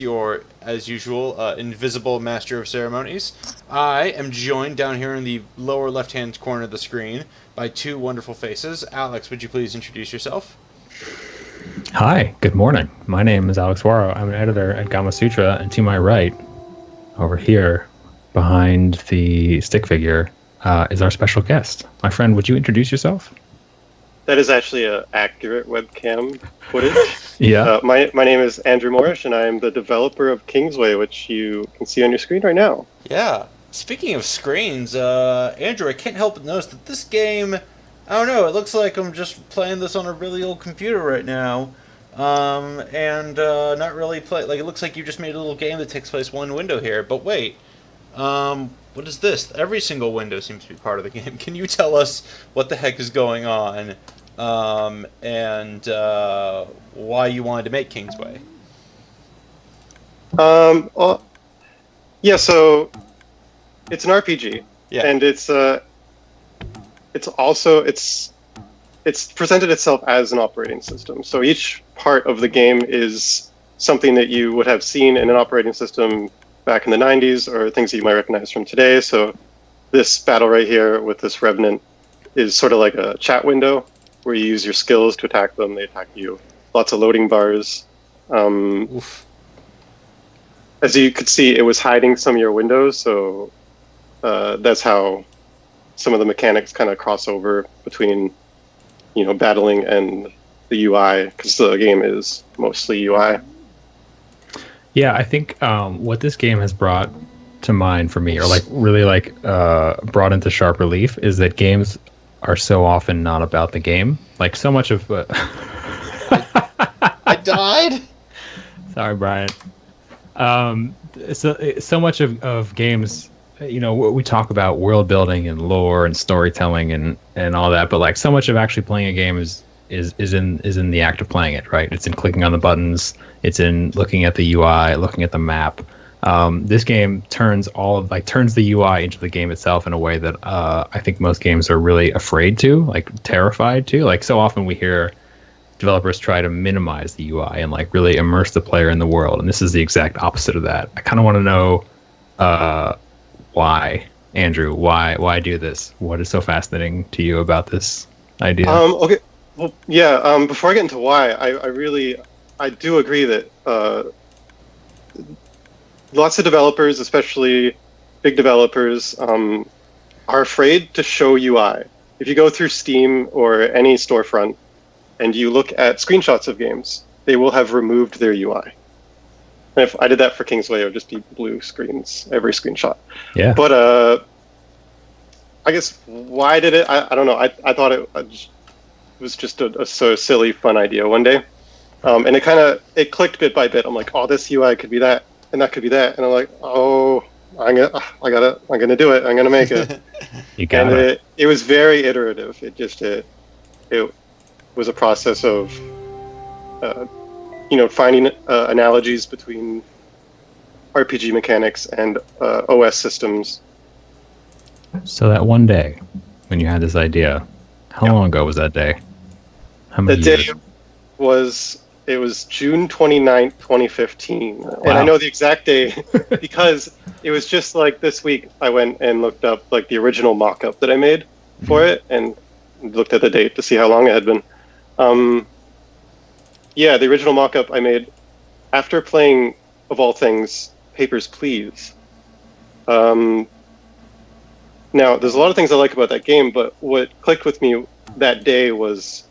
Your, as usual, invisible master of ceremonies. I am joined down here in the lower left-hand corner of the screen by two wonderful faces. Alex, would you please introduce yourself? Hi, good morning. My name is Alex Waro. I'm an editor at Gamasutra, and to my right, over here, behind the stick figure, is our special guest. My friend, would you introduce yourself? That is actually a accurate webcam footage. Yeah. My name is Andrew Morrish, and I am the developer of Kingsway, which you can see on your screen right now. Yeah. Speaking of screens, Andrew, I can't help but notice that this game, I don't know, it looks like I'm just playing this on a really old computer right now. And not really play. Like, it looks like you just made a little game that takes place one window here. But wait, what is this? Every single window seems to be part of the game. Can you tell us what the heck is going on, and why you wanted to make Kingsway? Well, yeah. So it's an RPG, Yeah. and it's presented itself as an operating system. So each part of the game is something that you would have seen in an operating system back in the 90s, or things that you might recognize from today. So this battle right here with this revenant is sort of like a chat window where you use your skills to attack them. They attack you. Lots of loading bars. Oof. As you could see, it was hiding some of your windows, so that's how some of the mechanics kind of cross over between, battling and the UI, because the game is mostly UI. Yeah, I think what this game has brought to mind for me, or brought into sharp relief, is that games are so often not about the game. Like so much of. I died. Sorry, Brian. So much of games, we talk about world building and lore and storytelling and all that, but like so much of actually playing a game is in the act of playing it, right? It's in clicking on the buttons, it's in looking at the UI, looking at the map. This game turns the UI into the game itself in a way that I think most games are really afraid to, like terrified to. Like so often we hear developers try to minimize the UI and like really immerse the player in the world, and this is the exact opposite of that. I kind of want to know why, Andrew, why do this? What is so fascinating to you about this idea? Okay, well, yeah. Before I get into why, I do agree that lots of developers, especially big developers, are afraid to show UI. If you go through Steam or any storefront and you look at screenshots of games, they will have removed their UI. And if I did that for Kingsway, it would just be blue screens, every screenshot. Yeah. But I guess why did it? I don't know. I thought it was just a so silly, fun idea one day. And it clicked bit by bit. I'm like, oh, this UI could be that, and that could be that. And I'm like, oh, I'm gonna do it. I'm gonna make it. You got and it. It was very iterative. It was a process of finding analogies between RPG mechanics and OS systems. So that one day when you had this idea, how long ago was that day? How many The years? day was June 29th, 2015. Wow. And I know the exact day because it was just like this week I went and looked up like the original mock-up that I made for it and looked at the date to see how long it had been. Yeah, the original mock-up I made after playing, of all things, Papers, Please. Now, there's a lot of things I like about that game, but what clicked with me that day was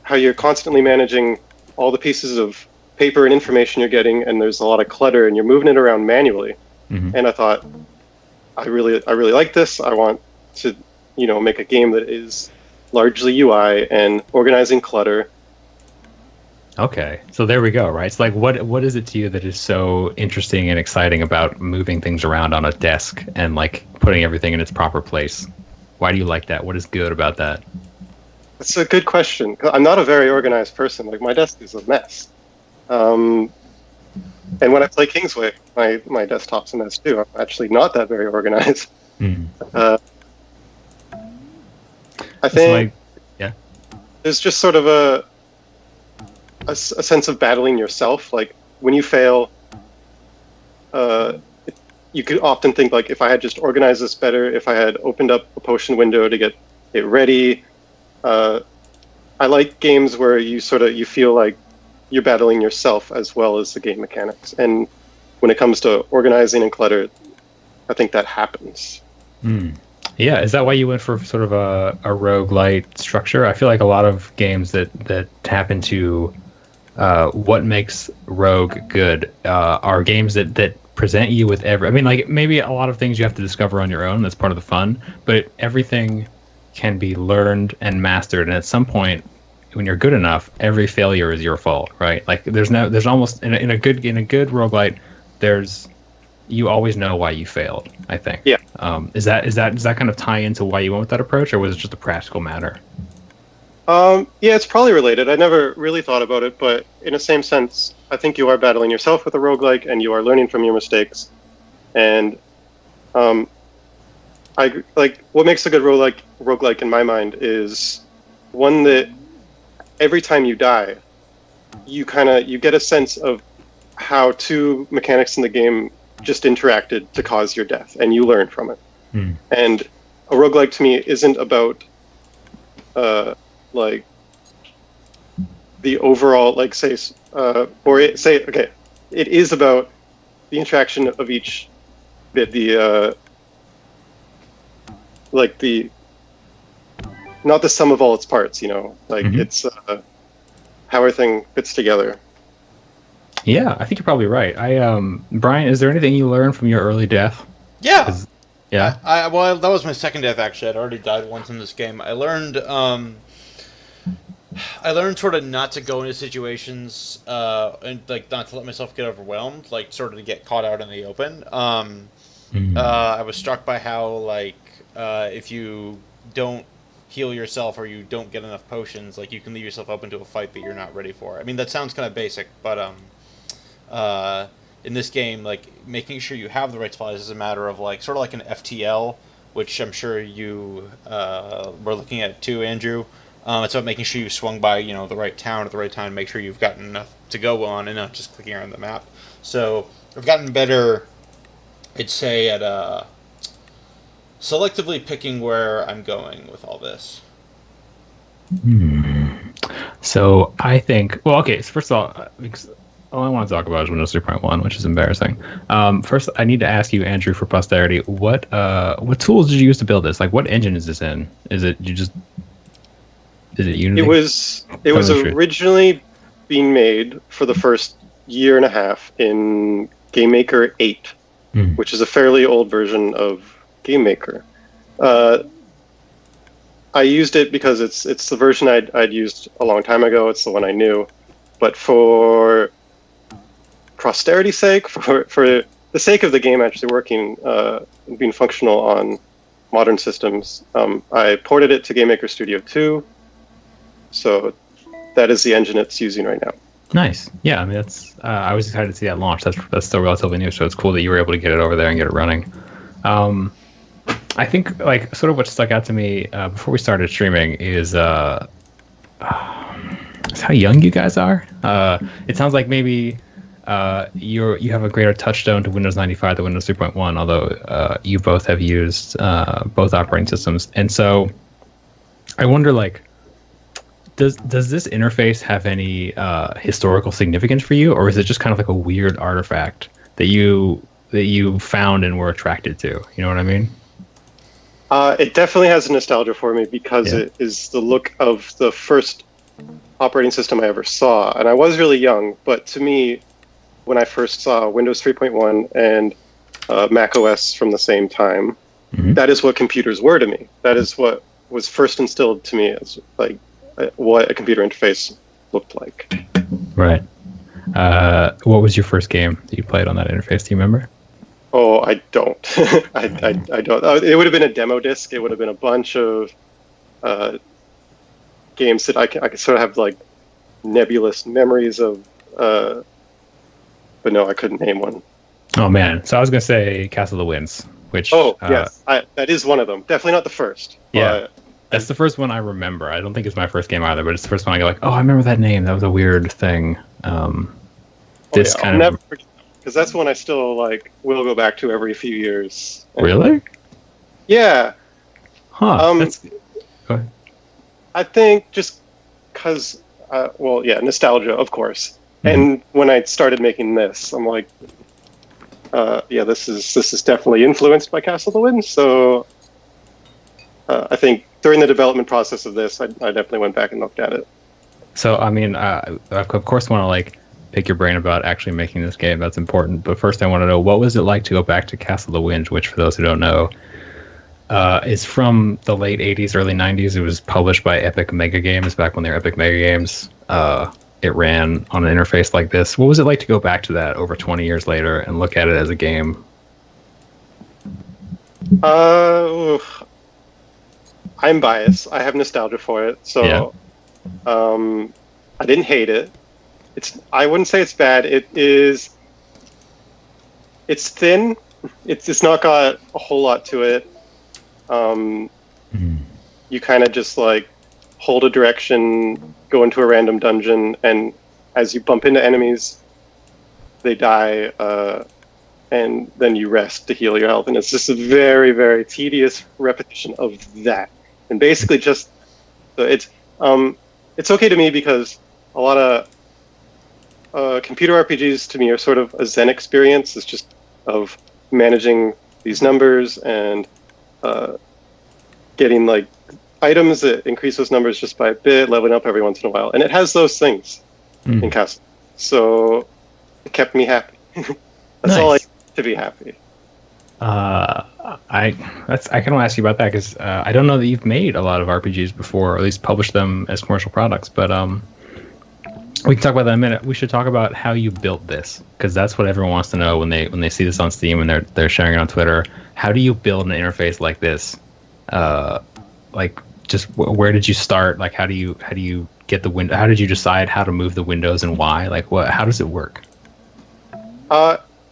how you're constantly managing all the pieces of paper and information you're getting, and there's a lot of clutter, and you're moving it around manually. Mm-hmm. And I thought, I really like this. I want to, make a game that is largely UI and organizing clutter. Okay, so there we go, right? So like, what is it to you that is so interesting and exciting about moving things around on a desk and like putting everything in its proper place? Why do you like that? What is good about that? It's a good question. 'Cause I'm not a very organized person. Like my desk is a mess. And when I play Kingsway, my desktop's a mess too. I'm actually not that very organized. Mm. I think yeah. there's just sort of a sense of battling yourself. Like when you fail, you could often think like, if I had just organized this better, if I had opened up a potion window to get it ready. I like games where you feel like you're battling yourself as well as the game mechanics. And when it comes to organizing and clutter, I think that happens. Yeah, is that why you went for sort of a roguelite structure? I feel like a lot of games that tap into what makes Rogue good are games that present you with I mean, like, maybe a lot of things you have to discover on your own. That's part of the fun. But everything can be learned and mastered. And at some point, when you're good enough, every failure is your fault, right? Like, there's almost in a good roguelite, you always know why you failed, I think. Yeah. Does that kind of tie into why you went with that approach, or was it just a practical matter? Yeah, it's probably related. I never really thought about it, but in the same sense, I think you are battling yourself with a roguelike, and you are learning from your mistakes. And I like what makes a good roguelike in my mind is one that every time you die, you get a sense of how two mechanics in the game just interacted to cause your death, and you learn from it. And a roguelike to me isn't about like the overall, like, it is about the interaction of each bit, not the sum of all its parts, it's how everything fits together. Yeah, I think you're probably right. Brian, is there anything you learned from your early death? Yeah. Yeah. Well, that was my second death, actually. I'd already died once in this game. I learned sort of not to go into situations and like not to let myself get overwhelmed, like sort of to get caught out in the open. I was struck by how, like, if you don't heal yourself or you don't get enough potions, like, you can leave yourself open to a fight that you're not ready for. I mean, that sounds kind of basic, but in this game, like, making sure you have the right supplies is a matter of, like, sort of like an FTL, which I'm sure you were looking at too, Andrew. It's about making sure you swung by, the right town at the right time, make sure you've gotten enough to go on and not just clicking around the map. So I've gotten better, I'd say, at selectively picking where I'm going with all this. So I think, well, okay, so first of all, because all I want to talk about is Windows 3.1, which is embarrassing. First, I need to ask you, Andrew, for posterity, what tools did you use to build this? Like, what engine is this in? Is it Unity? It was originally being made for the first year and a half in GameMaker 8, which is a fairly old version of GameMaker. I used it because it's the version I'd used a long time ago. It's the one I knew, but for posterity's sake, for the sake of the game actually working and being functional on modern systems, I ported it to GameMaker Studio 2. So that is the engine it's using right now. Nice. Yeah, I mean, that's. I was excited to see that launch. That's still relatively new, so it's cool that you were able to get it over there and get it running. I think, like, sort of what stuck out to me before we started streaming is how young you guys are. It sounds like maybe you have a greater touchstone to Windows 95 than Windows 3.1, although you both have used both operating systems. And so I wonder, like, does this interface have any historical significance for you, or is it just kind of like a weird artifact that you found and were attracted to? You know what I mean? It definitely has a nostalgia for me because it is the look of the first operating system I ever saw. And I was really young, but to me, when I first saw Windows 3.1 and Mac OS from the same time, that is what computers were to me. That is what was first instilled to me as, like, what a computer interface looked like. Right. What was your first game that you played on that interface? Do you remember? Oh, I don't. I don't. It would have been a demo disc. It would have been a bunch of games that I could sort of have, like, nebulous memories of. But no, I couldn't name one. Oh man! So I was gonna say Castle of the Winds, which. Yes, that is one of them. Definitely not the first. Yeah. That's the first one I remember. I don't think it's my first game either, but it's the first one I go like, oh, I remember that name. That was a weird thing. I'll never forget that because that's one I still like will go back to every few years. Really? Yeah. Huh. That's. Go ahead. I think just because, well, yeah, nostalgia, of course. Mhm. And when I started making this, I'm like, yeah, this is definitely influenced by Castle of the Winds. So I think during the development process of this, I definitely went back and looked at it. So I mean, of course, want to like pick your brain about actually making this game. That's important. But first, I want to know, what was it like to go back to Castle of the Winds, which, for those who don't know, is from the late '80s, early '90s. It was published by Epic Mega Games back when they were Epic Mega Games. It ran on an interface like this. What was it like to go back to that over 20 years later and look at it as a game? I'm biased. I have nostalgia for it, so I didn't hate it. I wouldn't say it's bad. It's thin. It's not got a whole lot to it. You kind of just like hold a direction, go into a random dungeon, and as you bump into enemies, they die, and then you rest to heal your health. And it's just a very, very tedious repetition of that. And basically just, it's okay to me because a lot of computer RPGs to me are sort of a Zen experience. It's just of managing these numbers and getting like items that increase those numbers just by a bit, leveling up every once in a while. And it has those things in Castle. So it kept me happy. That's all I need to be happy. I kind of ask you about that because I don't know that you've made a lot of RPGs before, or at least published them as commercial products. But we can talk about that in a minute. We should talk about how you built this, because that's what everyone wants to know when they see this on Steam and they're sharing it on Twitter. How do you build an interface like this? Like, just where did you start? Like, how do you get the window? How did you decide how to move the windows and why? Like, how does it work?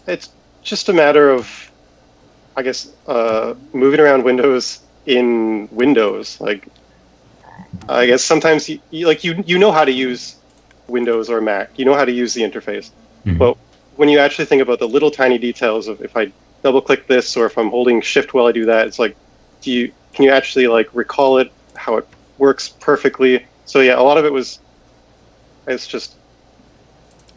It's just a matter of, I guess, moving around windows in Windows. Like, I guess sometimes you know how to use Windows or Mac. You know how to use the interface. Mm-hmm. But when you actually think about the little tiny details of if I double click this or if I'm holding Shift while I do that, it's like, can you actually like recall it, how it works perfectly? So yeah, a lot of it's just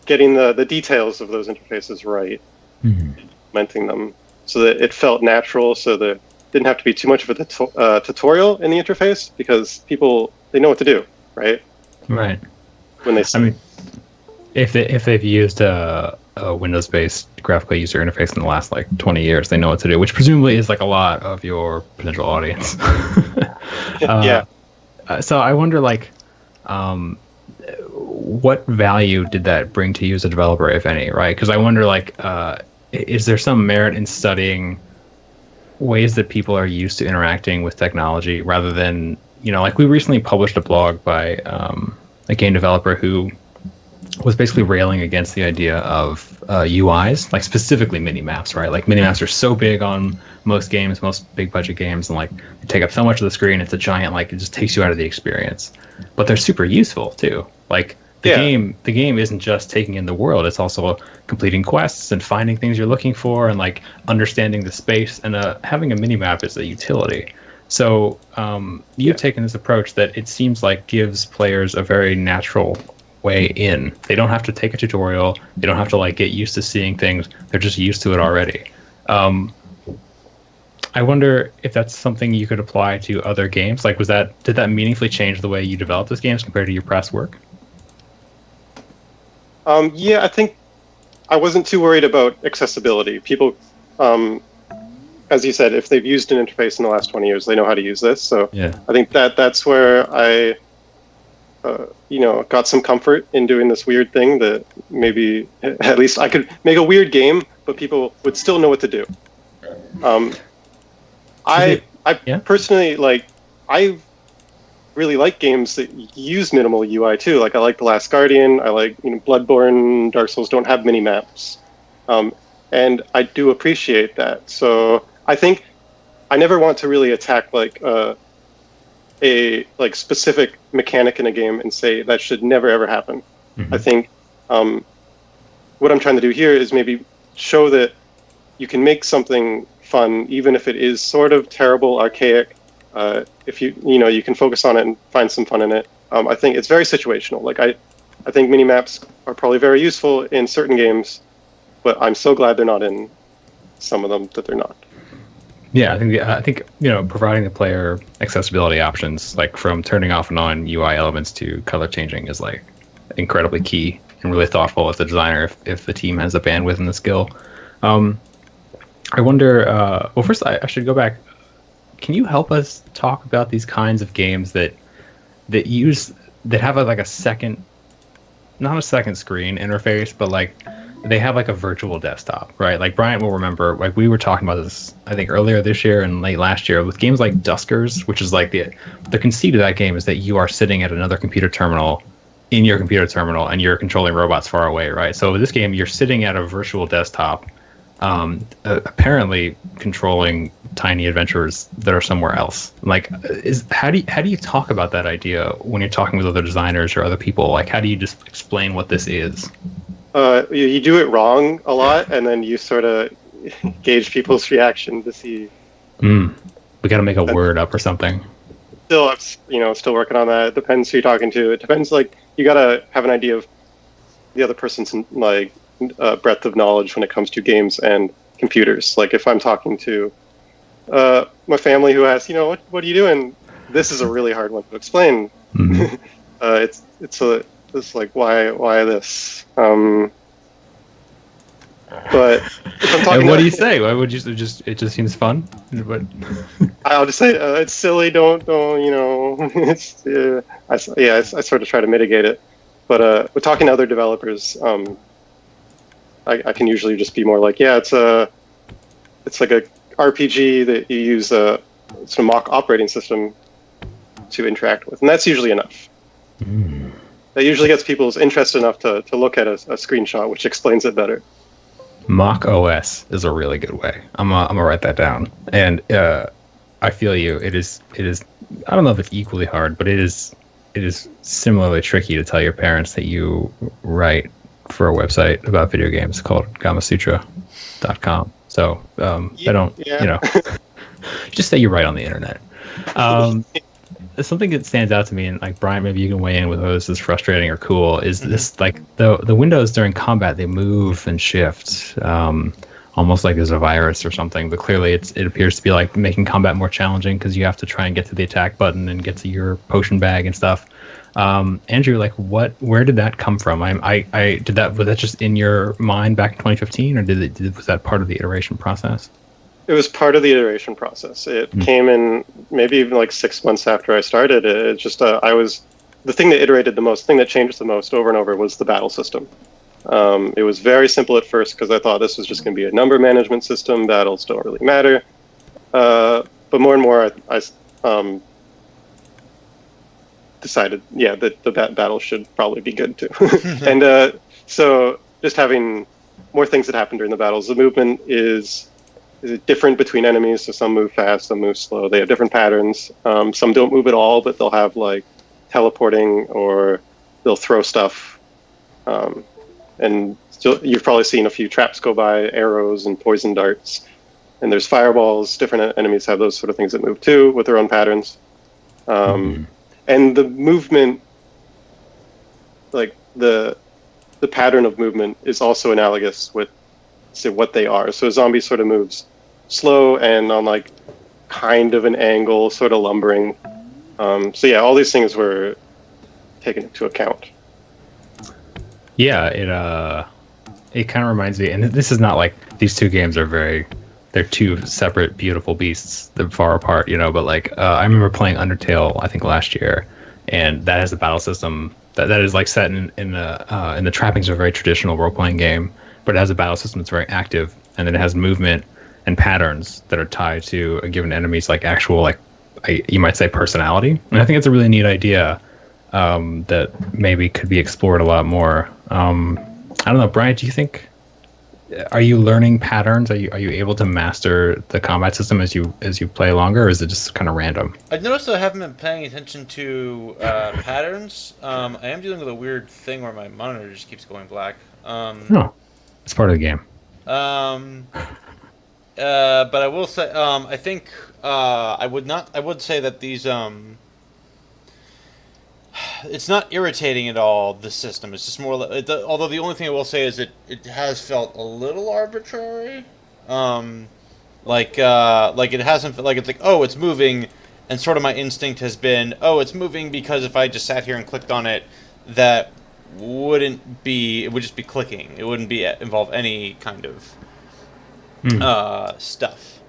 getting the details of those interfaces right, implementing them so that it felt natural, so that didn't have to be too much of a tutorial in the interface, because they know what to do, right? Right. When they see. I mean, if they've used a Windows-based graphical user interface in the last like 20 years, they know what to do, which presumably is like a lot of your potential audience. Yeah. So I wonder, like, what value did that bring to you as a developer, if any, right? Because I wonder, like, is there some merit in studying ways that people are used to interacting with technology rather than, like we recently published a blog by a game developer who was basically railing against the idea of UIs, like specifically Minimaps, right? Like Minimaps are so big on most games, most big budget games, and like they take up so much of the screen. It's a giant, like, it just takes you out of the experience. But they're super useful too. Like the game isn't just taking in the world; it's also completing quests and finding things you're looking for, and like understanding the space. And having a minimap is a utility. So you've taken this approach that it seems like gives players a very natural way in. They don't have to take a tutorial. They don't have to like get used to seeing things. They're just used to it already. I wonder if that's something you could apply to other games. Like, did that meaningfully change the way you develop those games compared to your past work? Yeah, I think I wasn't too worried about accessibility. People, as you said, if they've used an interface in the last 20 years, they know how to use this. So yeah. I think that's where I, got some comfort in doing this weird thing that maybe at least I could make a weird game, but people would still know what to do. I personally, like, I really like games that use minimal UI too. Like, I like The Last Guardian. I like, Bloodborne, Dark Souls don't have mini maps, and I do appreciate that. So I think I never want to really attack like a like specific mechanic in a game and say that should never ever happen. I think what I'm trying to do here is maybe show that you can make something fun, even if it is sort of terrible, archaic. If you can focus on it and find some fun in it. I think it's very situational. Like I think minimaps are probably very useful in certain games, but I'm so glad they're not in some of them that they're not. Yeah, I think providing the player accessibility options, like from turning off and on UI elements to color changing, is like incredibly key and really thoughtful as a designer if the team has the bandwidth and the skill. I wonder. Well, first I should go back. Can you help us talk about these kinds of games that have like a second, not a second screen interface, but like they have like a virtual desktop, right? Like Bryant will remember, like we were talking about this, I think earlier this year and late last year with games like Duskers, which is like the conceit of that game is that you are sitting at another computer terminal in your computer terminal and you're controlling robots far away, right? So with this game, you're sitting at a virtual desktop, apparently controlling tiny adventurers that are somewhere else. Like, how do you talk about that idea when you're talking with other designers or other people? Like, how do you just explain what this is? You do it wrong a lot, and then you sort of gauge people's reaction to see. We got to make a word up or something. Still, still working on that. It depends who you're talking to. It depends. Like, you got to have an idea of the other person's like breadth of knowledge when it comes to games and computers. Like, if I'm talking to my family who asks, what are you doing? This is a really hard one to explain. Mm-hmm. It's like why this? But if I'm talking, and what do you say? Why would you it just seems fun? But I'll just say it's silly. Don't It's I sort of try to mitigate it. But with talking to other developers, I can usually just be more like, it's like a RPG that you use it's a mock operating system to interact with, and that's usually enough. That usually gets people's interest enough to look at a screenshot, which explains it better. Mock OS is a really good way. I'm gonna write that down. And I feel you. It is. I don't know if it's equally hard, but it is similarly tricky to tell your parents that you write for a website about video games called Gamasutra.com. So I don't, just say you write on the internet. Something that stands out to me, and like Brian, maybe you can weigh in with whether this is frustrating or cool, is this like the windows during combat, they move and shift, almost like there's a virus or something. But clearly, it appears to be like making combat more challenging because you have to try and get to the attack button and get to your potion bag and stuff. Andrew, like where did that come from? Was that just in your mind back in 2015, or was that part of the iteration process? It was part of the iteration process. It came in maybe even like 6 months after I started. It just the thing that iterated the most, the thing that changed the most over and over was the battle system. It was very simple at first because I thought this was just going to be a number management system. Battles don't really matter. But more and more, I decided, that the battle should probably be good too. And so just having more things that happen during the battles. The movement is different between enemies, so some move fast, some move slow. They have different patterns. Some don't move at all, but they'll have like teleporting, or they'll throw stuff. And still, you've probably seen a few traps go by, arrows and poison darts. And there's fireballs. Different enemies have those sort of things that move too, with their own patterns. And the movement, like the pattern of movement, is also analogous with what they are. So a zombie sort of moves slow and on like kind of an angle, sort of lumbering. All these things were taken into account. Yeah, it kind of reminds me, and this is not like these two games they're two separate beautiful beasts that far apart, but like I remember playing Undertale, I think last year, and that has a battle system that is like set in the trappings of a very traditional role-playing game, but it has a battle system that's very active, and then it has movement and patterns that are tied to a given enemy's like actual, like you might say, personality. And I think it's a really neat idea that maybe could be explored a lot more. I don't know, Brian, do you think, are you learning patterns? Are you able to master the combat system as you play longer, or is it just kind of random? I've noticed I haven't been paying attention to patterns. I am dealing with a weird thing where my monitor just keeps going black. No, it's part of the game. But I will say, I think I would say that these it's not irritating at all. The system. It's just more. Although the only thing I will say is it has felt a little arbitrary. Like it hasn't like it's like, oh, it's moving, and sort of my instinct has been, oh, it's moving because if I just sat here and clicked on it, that wouldn't be. It would just be clicking. It wouldn't be involve any kind of stuff.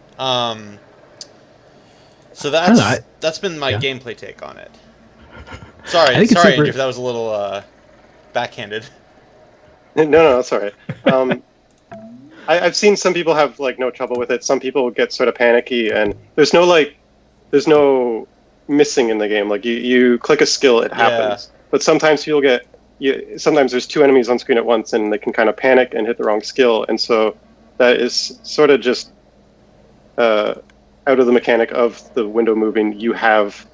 So that's been my gameplay take on it. Sorry, Andrew, if that was a little backhanded. No, that's all right. I've seen some people have like no trouble with it. Some people get sort of panicky, and there's no missing in the game. Like you click a skill, it happens. Yeah. But sometimes sometimes there's two enemies on screen at once, and they can kind of panic and hit the wrong skill, and so that is sort of just out of the mechanic of the window moving. You have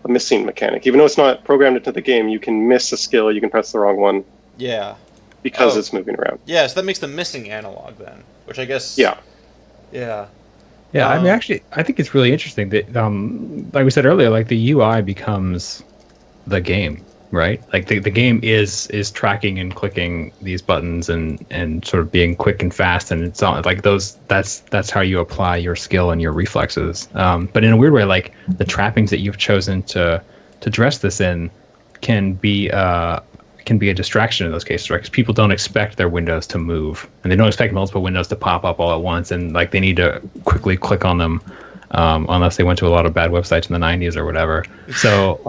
a missing mechanic, even though it's not programmed into the game. You can miss a skill. You can press the wrong one. Yeah. Because it's moving around. Yeah, so that makes the missing analog then, which I guess. Yeah. Yeah. Yeah, I mean, actually, I think it's really interesting that, like we said earlier, like the UI becomes the game, right? Like the game is tracking and clicking these buttons and sort of being quick and fast, and it's all like those. That's how you apply your skill and your reflexes. But in a weird way, like the trappings that you've chosen to dress this in can be a distraction in those cases, right? Because people don't expect their windows to move, and they don't expect multiple windows to pop up all at once, and like they need to quickly click on them, unless they went to a lot of bad websites in the 90s or whatever. So,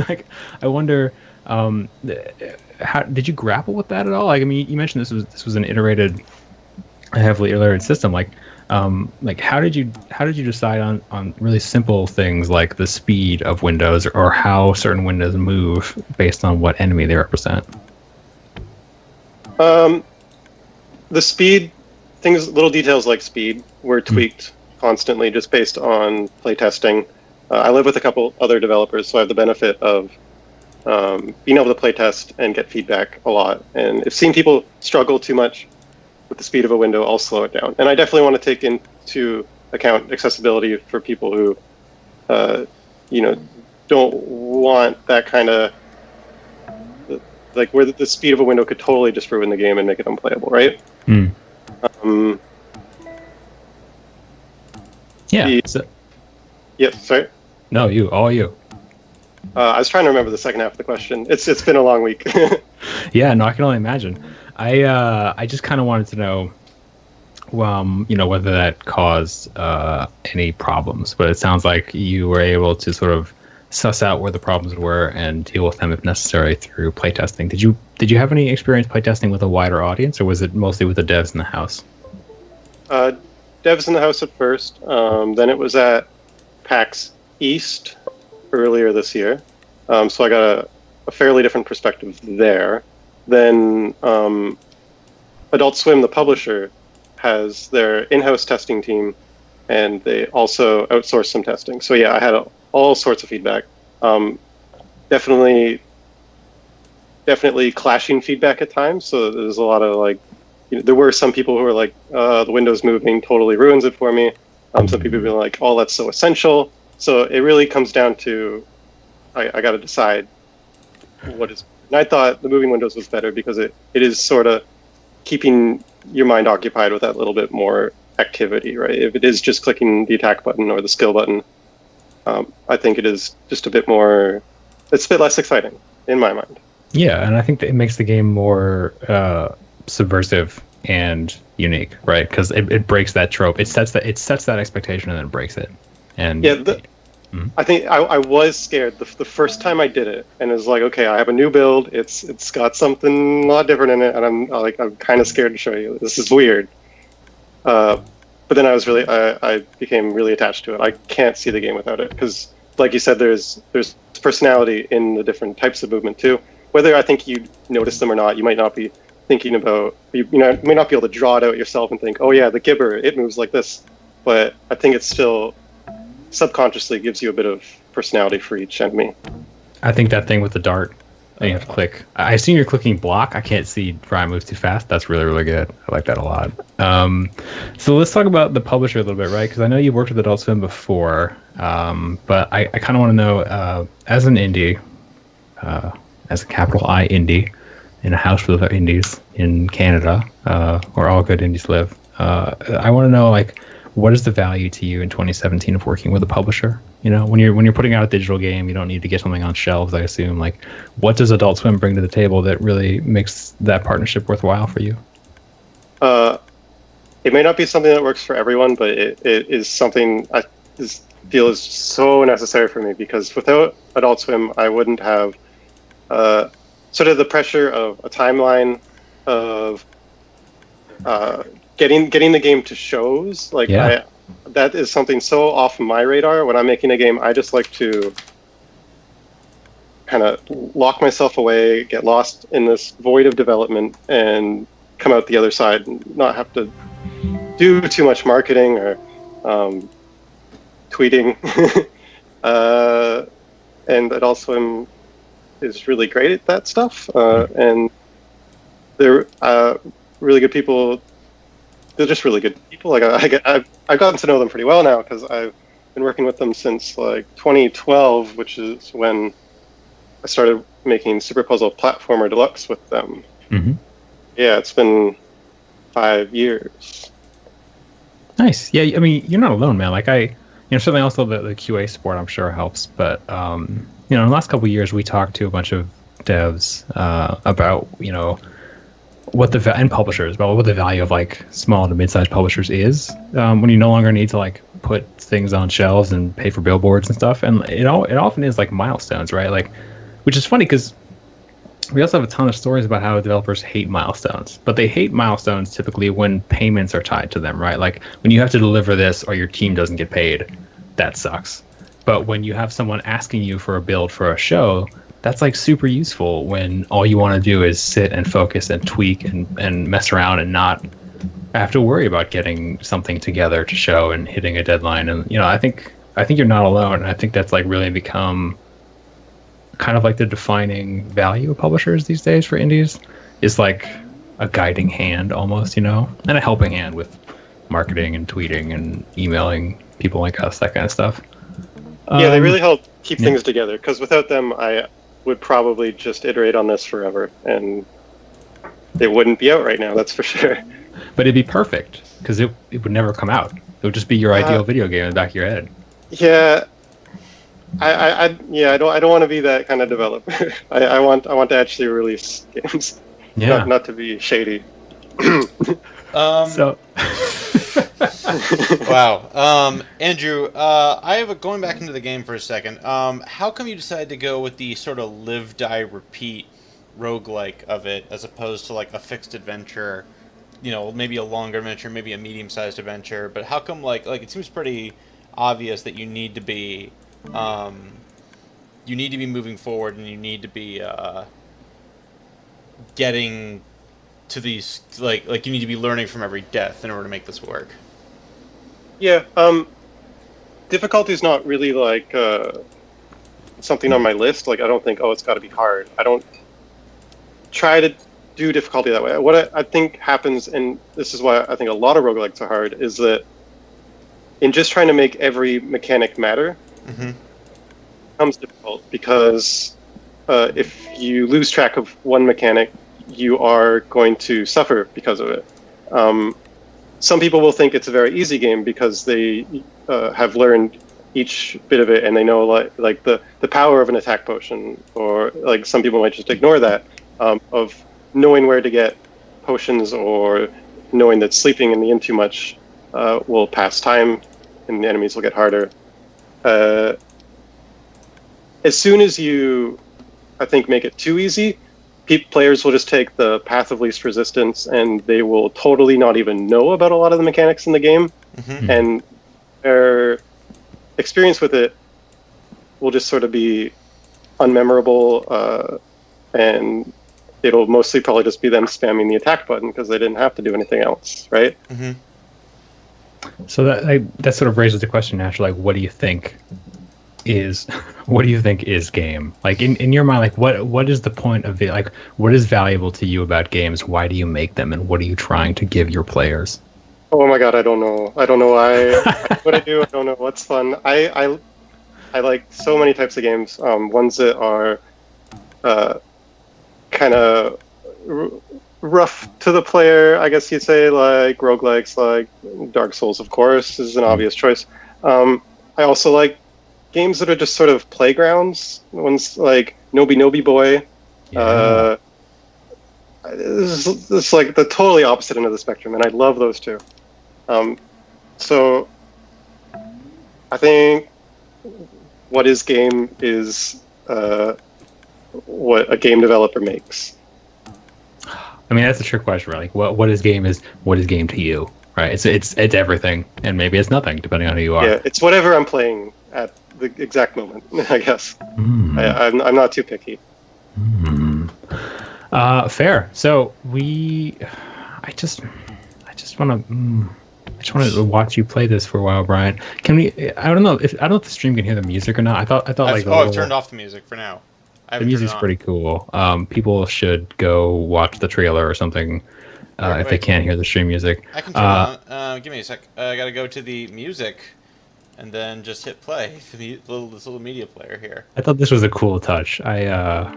like, I wonder, how did you grapple with that at all? Like, I mean, you mentioned this was an heavily iterated system. Like how did you decide on really simple things like the speed of windows or how certain windows move based on what enemy they represent? The speed things, little details like speed, were tweaked constantly just based on playtesting. I live with a couple other developers, so I have the benefit of being able to playtest and get feedback a lot. And if seeing people struggle too much with the speed of a window, I'll slow it down. And I definitely want to take into account accessibility for people who, don't want that kind of, like where the speed of a window could totally just ruin the game and make it unplayable, right? Sorry? No, all you. I was trying to remember the second half of the question. It's been a long week. Yeah, no, I can only imagine. I just kind of wanted to know, whether that caused any problems. But it sounds like you were able to sort of suss out where the problems were and deal with them if necessary through playtesting. Did you have any experience playtesting with a wider audience, or was it mostly with the devs in the house? Devs in the house at first. Then it was at PAX East earlier this year. So I got a fairly different perspective there. Then Adult Swim, the publisher, has their in-house testing team, and they also outsource some testing. So yeah, I had all sorts of feedback. Definitely clashing feedback at times. So there's a lot of there were some people who were like, the window's moving totally ruins it for me. Some people were like, oh, that's so essential. So it really comes down to, I got to decide what is. And I thought the moving windows was better because it is sort of keeping your mind occupied with that little bit more activity, right? If it is just clicking the attack button or the skill button, I think it is just a bit more. It's a bit less exciting in my mind. Yeah, and I think that it makes the game more subversive and unique, right? Because it breaks that trope. It sets that expectation and then breaks it. And yeah, I think I was scared the first time I did it, and it was like, okay, I have a new build. It's got something a lot different in it, and I'm kind of scared to show you. This is weird. But then I became really attached to it. I can't see the game without it because, like you said, there's personality in the different types of movement too. Whether I think you notice them or not, you might not be thinking about. You may not be able to draw it out yourself and think, oh yeah, the gibber, it moves like this. But I think it's still subconsciously gives you a bit of personality for each enemy. I think that thing with the dart And you have to click. I assume you're clicking block. I can't see Brian moves too fast. That's really, really good. I like that a lot. So let's talk about the publisher a little bit, right? Because I know you've worked with Adult Swim before, but I kind of want to know, as an indie, as a capital I indie, in a house full of indies in Canada, where all good indies live, I want to know, like, what is the value to you in 2017 of working with a publisher? You know, when you're putting out a digital game, you don't need to get something on shelves, I assume. Like, what does Adult Swim bring to the table that really makes that partnership worthwhile for you? It may not be something that works for everyone, but it is something I feel is so necessary for me, because without Adult Swim, I wouldn't have sort of the pressure of a timeline of getting the game to shows. Like, yeah. That is something so off my radar. When I'm making a game, I just like to kind of lock myself away, get lost in this void of development, and come out the other side and not have to do too much marketing or tweeting. And Adult Swim is really great at that stuff. And they're really good people. They're just really good people. Like, I've gotten to know them pretty well now, because I've been working with them since like 2012, which is when I started making Super Puzzle Platformer Deluxe with them. Mm-hmm. Yeah, it's been 5 years. Nice. Yeah, I mean, you're not alone, man. Like, certainly also the QA support, I'm sure, helps. But in the last couple of years, we talked to a bunch of devs about and publishers about what the value of like small to mid-sized publishers is, when you no longer need to like put things on shelves and pay for billboards and stuff. And it often is like milestones, right? Like, which is funny because we also have a ton of stories about how developers hate milestones, but they hate milestones typically when payments are tied to them, right? Like, when you have to deliver this or your team doesn't get paid, that sucks. But when you have someone asking you for a build for a show, that's like super useful when all you want to do is sit and focus and tweak and mess around and not have to worry about getting something together to show and hitting a deadline. And I think you're not alone. And I think that's like really become kind of like the defining value of publishers these days for indies, is like a guiding hand almost, and a helping hand with marketing and tweeting and emailing people like us, that kind of stuff. Yeah, they really help keep things together, because without them, I would probably just iterate on this forever, and it wouldn't be out right now, that's for sure. But it'd be perfect, because it would never come out. It would just be your ideal video game in the back of your head. Yeah, I don't want to be that kind of developer. I want to actually release games, not to be shady. So. Wow. Andrew, going back into the game for a second. How come you decided to go with the sort of live, die, repeat roguelike of it, as opposed to like a fixed adventure, maybe a longer adventure, maybe a medium-sized adventure, but how come like it seems pretty obvious that you need to be moving forward, and you need to be getting to these, like you need to be learning from every death in order to make this work. Yeah, difficulty is not really like something on my list. Like, I don't think, it's got to be hard. I don't try to do difficulty that way. What I think happens, and this is why I think a lot of roguelikes are hard, is that in just trying to make every mechanic matter, it becomes difficult, because if you lose track of one mechanic, you are going to suffer because of it. Some people will think it's a very easy game because they have learned each bit of it, and they know like the power of an attack potion, or like some people might just ignore that, of knowing where to get potions, or knowing that sleeping in the inn too much will pass time and the enemies will get harder. As soon as you, I think, make it too easy, players will just take the path of least resistance, and they will totally not even know about a lot of the mechanics in the game, and their experience with it will just sort of be unmemorable, and it'll mostly probably just be them spamming the attack button because they didn't have to do anything else, right? So that sort of raises the question naturally, like, what do you think is what do you think is game? Like in your mind, like what is the point of it? Like what is valuable to you about games? Why do you make them, and what are you trying to give your players? Oh my God, I don't know. I don't know why. What I do, I don't know what's fun. I like so many types of games. Ones that are kind of rough to the player, I guess you'd say, like roguelikes, like Dark Souls, of course, is an obvious choice. I also like games that are just sort of playgrounds. Ones like Nobi Nobi Boy. Yeah. This is like the totally opposite end of the spectrum, and I love those two. So I think what is game is what a game developer makes. I mean, that's a trick question, right? Like, what is game is what is game to you, right? It's everything, and maybe it's nothing, depending on who you are. Yeah, it's whatever I'm playing at the exact moment, I guess. I'm not too picky. Fair. So I just want to watch you play this for a while, Brian. Can we? I don't know if the stream can hear the music or not. I thought like I've turned off the music for now. The music's pretty cool. People should go watch the trailer or something if they can't hear the stream music. I can turn on. Give me a sec. I gotta go to the music, and then just hit play. This little media player here. I thought this was a cool touch. I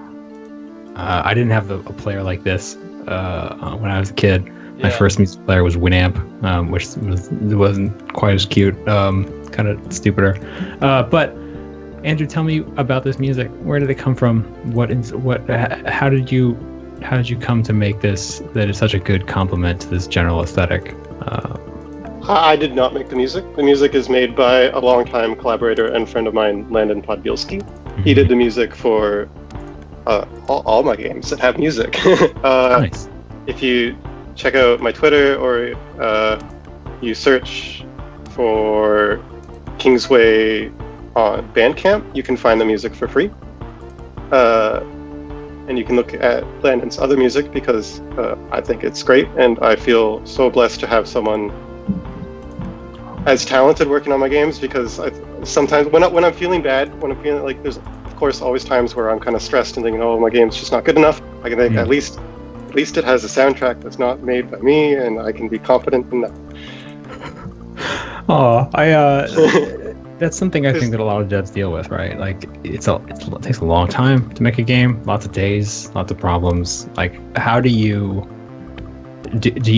didn't have a player like this when I was a kid. My first music player was Winamp, which wasn't quite as cute, kind of stupider. But Andrew, tell me about this music. Where did it come from? How did you come to make this that is such a good complement to this general aesthetic? I did not make the music. The music is made by a longtime collaborator and friend of mine, Landon Podbielski. Mm-hmm. He did the music for all my games that have music. Nice. If you check out my Twitter or you search for Kingsway on Bandcamp, you can find the music for free. And you can look at Landon's other music because I think it's great, and I feel so blessed to have someone as talented working on my games, because sometimes when I'm feeling bad, when I'm feeling like there's of course always times where I'm kind of stressed and thinking, oh, my game's just not good enough, I can think at least it has a soundtrack that's not made by me, and I can be confident in that. That's something I think that a lot of devs deal with, right? Like it takes a long time to make a game, lots of days, lots of problems. Like, how do you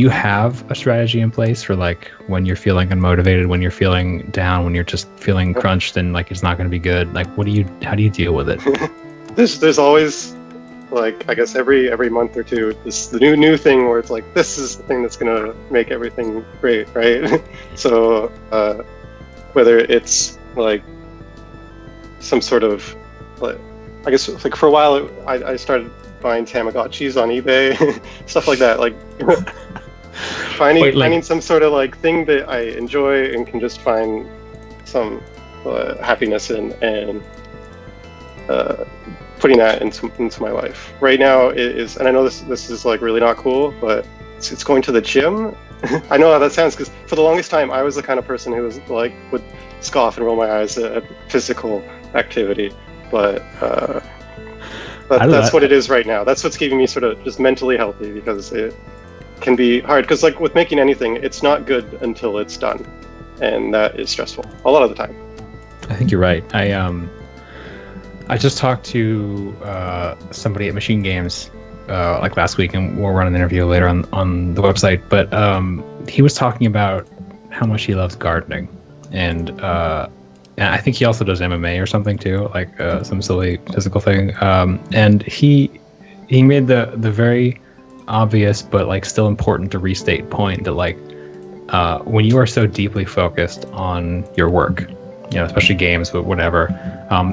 have a strategy in place for like when you're feeling unmotivated, when you're feeling down, when you're just feeling crunched and like it's not going to be good? Like, how do you deal with it? There's always, like, I guess every month or two, the new thing where it's like, this is the thing that's gonna make everything great, right? So whether it's like some sort of, like, I guess like for a while I started buying Tamagotchis on eBay, stuff like that, like finding some sort of like thing that I enjoy and can just find some happiness in, and putting that into my life. Right now it is, and I know this is like really not cool, but it's going to the gym. I know how that sounds, because for the longest time I was the kind of person who was like would scoff and roll my eyes at physical activity, but that's what it is right now. That's what's keeping me sort of just mentally healthy, because it can be hard, because like with making anything, it's not good until it's done, and that is stressful a lot of the time. I think you're right. I just talked to somebody at Machine Games like last week, and we'll run an interview later on the website, but he was talking about how much he loves gardening, and I think he also does MMA or something too, like some silly physical thing, and he made the very obvious but like still important to restate point that like when you are so deeply focused on your work, you know, especially games, but whatever,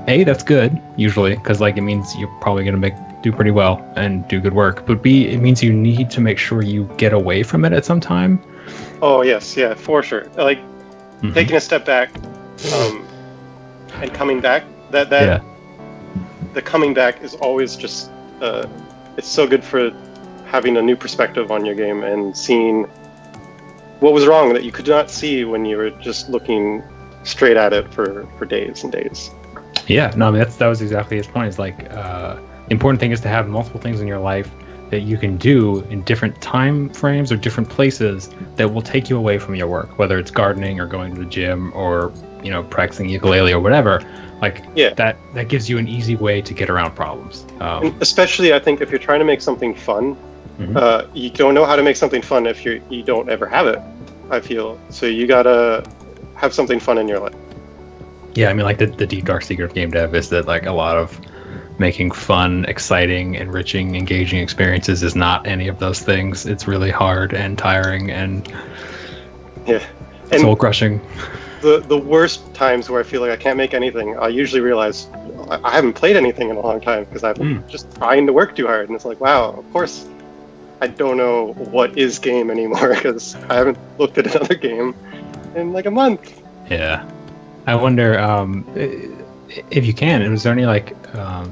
that's good usually, because like it means you're probably going to do pretty well and do good work, but B, it means you need to make sure you get away from it at some time. Oh yes, yeah, for sure. Like taking a step back and coming back, the coming back is always just it's so good for having a new perspective on your game and seeing what was wrong that you could not see when you were just looking straight at it for days and days. Yeah, no, I mean, that was exactly his point. It's like the important thing is to have multiple things in your life that you can do in different time frames or different places that will take you away from your work, whether it's gardening or going to the gym or practicing ukulele or whatever. Like that gives you an easy way to get around problems. And especially, I think if you're trying to make something fun, you don't know how to make something fun if you don't ever have it. I feel so. You gotta have something fun in your life. Yeah, I mean, like the deep dark secret of game dev is that like a lot of making fun, exciting, enriching, engaging experiences is not any of those things. It's really hard and tiring and soul crushing. The worst times where I feel like I can't make anything, I usually realize I haven't played anything in a long time because I've been just trying to work too hard. And it's like, wow, of course, I don't know what is game anymore because I haven't looked at another game in like a month. Yeah. I wonder if you can, was there any like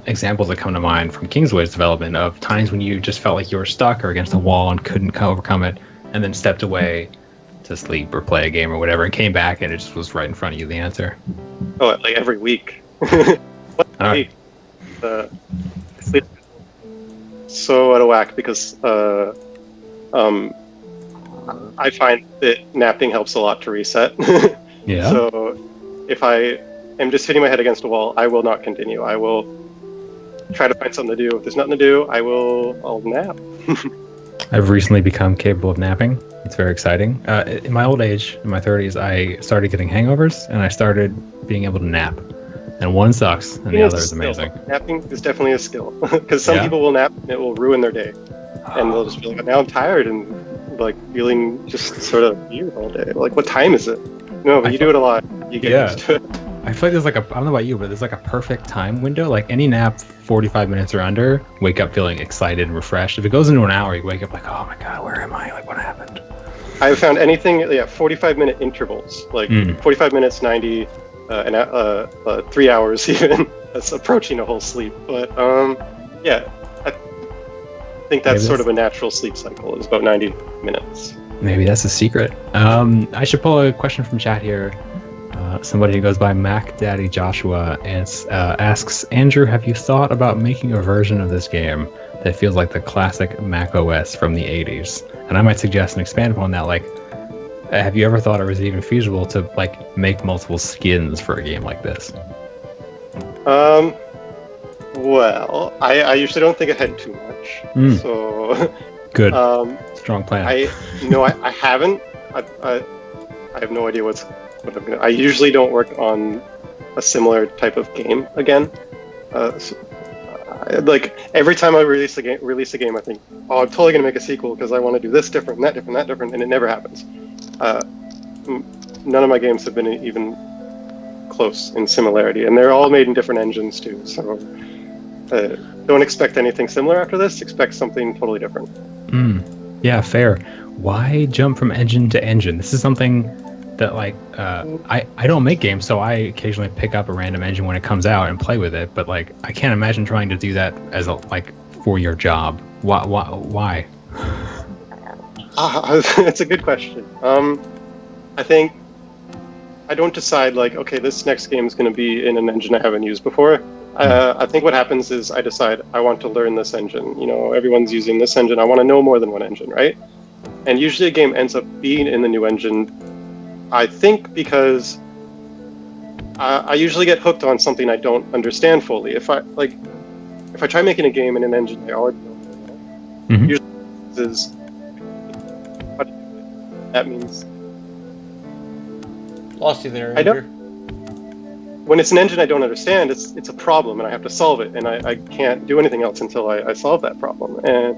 examples that come to mind from Kingsway's development of times when you just felt like you were stuck or against a wall and couldn't overcome it and then stepped away to sleep or play a game or whatever and came back and it just was right in front of you, the answer? Oh, like every week. Week. Sleep so out of whack because I find that napping helps a lot to reset. Yeah. So if I am just hitting my head against a wall, I will not continue. I will try to find something to do. If there's nothing to do, I'll nap. I've recently become capable of napping. It's very exciting. In my old age, in my 30s, I started getting hangovers and I started being able to nap. And one sucks and the other is amazing. Napping is definitely a skill because some people will nap and it will ruin their day. And they'll just be like, now I'm tired and like feeling just sort of weird all day. Like, what time is it? No, but you do it a lot. You get used to it. I feel like there's like I don't know about you, but there's like a perfect time window. Like any nap 45 minutes or under, wake up feeling excited and refreshed. If it goes into an hour, you wake up like, oh my God, where am I? Like, what happened? I've found anything, 45-minute intervals, like 45 minutes, 90, and 3 hours even. That's approaching a whole sleep. But I think that's sort of a natural sleep cycle, is about 90 minutes. Maybe that's the secret. I should pull a question from chat here. Somebody who goes by Mac Daddy Joshua and asks, Andrew, have you thought about making a version of this game that feels like the classic Mac OS from the 80s? And I might suggest and expand upon that, like, have you ever thought it was even feasible to like make multiple skins for a game like this? Well, I usually don't think ahead too much. So good. Strong plan. I haven't. I have no idea what I'm gonna. I usually don't work on a similar type of game again. Like every time I release a game, I think, oh, I'm totally gonna make a sequel because I want to do this different, and that different, that different, and it never happens. None of my games have been even close in similarity, and they're all made in different engines too. So don't expect anything similar after this. Expect something totally different. Yeah, fair. Why jump from engine to engine? This is something that like I don't make games, so I occasionally pick up a random engine when it comes out and play with it. But like I can't imagine trying to do that as a for your job. Why? It's a good question. I think I don't decide like, okay, this next game is going to be in an engine I haven't used before. I think what happens is I decide I want to learn this engine. Everyone's using this engine. I want to know more than one engine, right? And usually a game ends up being in the new engine, I think, because I usually get hooked on something I don't understand fully. If I try making a game in an engine I already know, usually is that means lost you there, Andrew. When it's an engine I don't understand, it's a problem and I have to solve it, and I can't do anything else until I solve that problem. And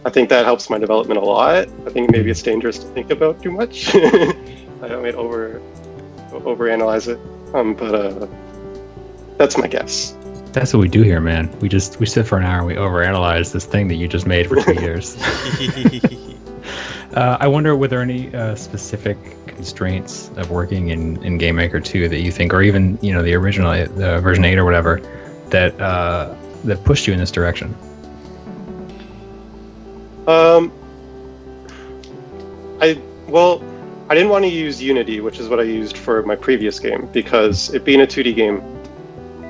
I think that helps my development a lot. I think maybe it's dangerous to think about too much. I might overanalyze it, but that's my guess. That's what we do here, man. We sit for an hour and we overanalyze this thing that you just made for 2 years. I wonder, were there any specific constraints of working in GameMaker 2 that you think, or even the original, the version 8 or whatever, that pushed you in this direction? I didn't want to use Unity, which is what I used for my previous game, because it being a 2D game,